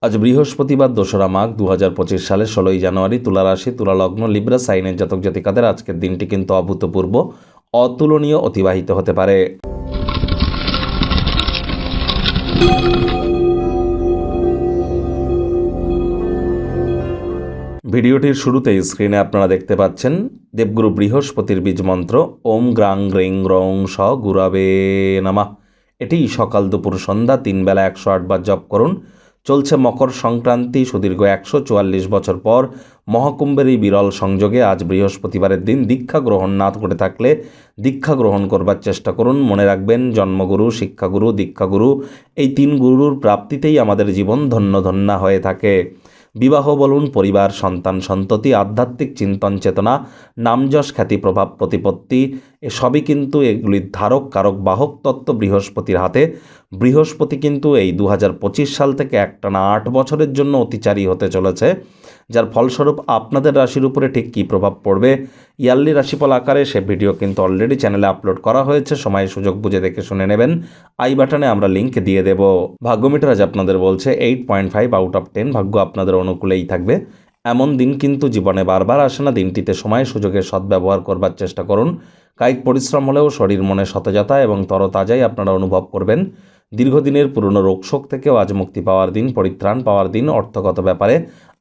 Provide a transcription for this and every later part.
আজ বৃহস্পতিবার ২রা মাঘ ২০২৫ সালের ১৬ই জানুয়ারি। তুলা রাশি, তুলা লগ্ন, লিব্রা সাইনের জাতক জাতিকাদের আজকের দিনটি কিন্তু অভূতপূর্ব, অতুলনীয় অতিবাহিত হতে পারে। ভিডিওটির শুরুতেই স্ক্রিনে আপনারা দেখতে পাচ্ছেন দেবগুরু বৃহস্পতির বীজ মন্ত্র ওম গ্রাং গ্রিং গ্রং স গুরাবে নমঃ। এটি সকাল দুপুর সন্ধ্যা ৩ বেলা ১০৮ বার জপ করুন। চলছে মকর সংক্রান্তি। সুদীর্ঘ ১৪৪ বছর পর মহাকুম্ভের এই বিরল সংযোগে আজ বৃহস্পতিবারের দিন দীক্ষা গ্রহণ না করে থাকলে দীক্ষা গ্রহণ করবার চেষ্টা করুন। মনে রাখবেন, জন্মগুরু, শিক্ষাগুরু, দীক্ষাগুরু এই ৩ গুরুর প্রাপ্তিতেই আমাদের জীবন ধন্য ধন্যা হয়ে থাকে। বিবাহ বলুন, পরিবার, সন্তান সন্ততি, আধ্যাত্মিক চিন্তন চেতনা, নামযশ, খ্যাতি, প্রভাব, প্রতিপত্তি এসবই কিন্তু এগুলির ধারক কারক বাহক তত্ত্ব বৃহস্পতির হাতে। বৃহস্পতি কিন্তু এই ২০২৫ সাল থেকে একটানা ৮ বছরের জন্য অতিচারী হতে চলেছে, যার ফলস্বরূপ আপনাদের রাশির উপরে ঠিক কী প্রভাব পড়বে ইয়ারলি রাশিফল আকারে সে ভিডিও কিন্তু অলরেডি চ্যানেলে আপলোড করা হয়েছে। সময় সুযোগ বুঝে দেখে শুনে নেবেন। আই বাটনে আমরা লিঙ্ক দিয়ে দেব। ভাগ্যমিটার আজ আপনাদের বলছে 8.5 আউট অফ 10। ভাগ্য আপনাদের অনুকূলেই থাকবে। এমন দিন কিন্তু জীবনে বারবার আসে না। দিনটিতে সময় সুযোগের সদ্ব্যবহার করবার চেষ্টা করুন। কায়িক পরিশ্রম হলেও শরীর মনে সতেজতা এবং তরতাজাই আপনারা অনুভব করবেন। দীর্ঘদিনের পুরনো রোগশোক থেকেও আজ মুক্তি পাওয়ার দিন, পরিত্রাণ পাওয়ার দিন। অর্থগত ব্যাপারে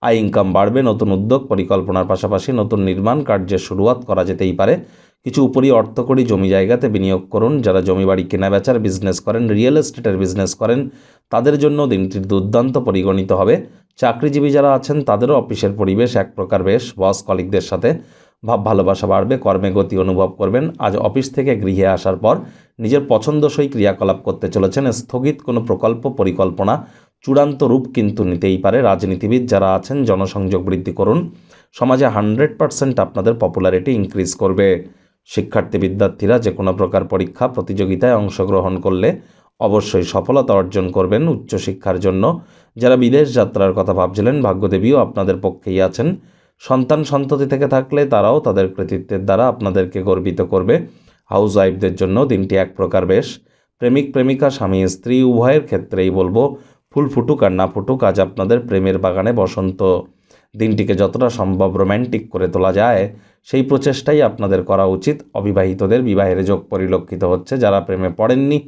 আয় ইনকাম বাড়বে। নতুন উদ্যোগ পরিকল্পনার পাশাপাশি নতুন নির্মাণ কার্যের শুরুয়াত করা যেতেই পারে। কিছু উপরি অর্থকরী জমি জায়গাতে বিনিয়োগ করুন। যারা জমি বাড়ি কেনাবেচার বিজনেস করেন, রিয়েল এস্টেটের বিজনেস করেন, তাদের জন্য দিনটির দুর্দান্ত পরিগণিত হবে। চাকরিজীবী যারা আছেন তাদেরও অফিসের পরিবেশ এক প্রকার বেশ। বস কলিগদের সাথে ভাব ভালোবাসা বাড়বে। কর্মে গতি অনুভব করবেন। আজ অফিস থেকে গৃহে আসার পর নিজের পছন্দসই ক্রিয়াকলাপ করতে চলেছেন। স্থগিত কোনো প্রকল্প পরিকল্পনা চূড়ান্ত রূপ কিন্তু নিতেই পারে। রাজনীতিবিদ যারা আছেন জনসংযোগ বৃদ্ধি করুন। সমাজে 100% আপনাদের পপুলারিটি ইনক্রিজ করবে। শিক্ষার্থী বিদ্যার্থীরা যে কোনো প্রকার পরীক্ষা প্রতিযোগিতায় অংশগ্রহণ করলে অবশ্যই সফলতা অর্জন করবেন উচ্চশিক্ষার জন্য। যারা বিদেশ যাত্রার কথা ভাবছিলেন, ভাগ্যদেবীও আপনাদের পক্ষেই আছেন। সন্তান সন্ততি থেকে থাকলে তারাও তাদের কৃতিত্বের দ্বারা আপনাদেরকে গর্বিত করবে। হাউস ওয়াইফদের জন্য দিনটি এক প্রকার বেশ। প্রেমিক প্রেমিকা, স্বামী স্ত্রী উভয়ের ক্ষেত্রেই বলবো, ফুল ফুটুক আর না ফুটুক, আজ আপনাদের প্রেমের বাগানে বসন্ত। দিনটিকে যতটা সম্ভব রোম্যান্টিক করে তোলা যায় সেই প্রচেষ্টাই আপনাদের করা উচিত। অবিবাহিতদের বিবাহের যোগ পরিলক্ষিত হচ্ছে। যারা প্রেমে পড়েননি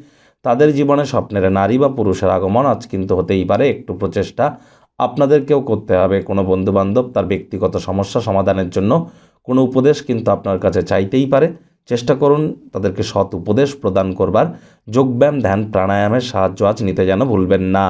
তাদের জীবনে স্বপ্নের নারী বা পুরুষের আগমন আজ কিন্তু হতেই পারে। একটু প্রচেষ্টা আপনাদেরকেও করতে হবে। কোনো বন্ধুবান্ধব তার ব্যক্তিগত সমস্যা সমাধানের জন্য কোনো উপদেশ কিন্তু আপনার কাছে চাইতেই পারে। চেষ্টা করুন তাদেরকে সৎ উপদেশ প্রদান করবার। যোগব্যায়াম, ধ্যান, প্রাণায়ামের সাহায্য আজ নিতে যেন ভুলবেন না।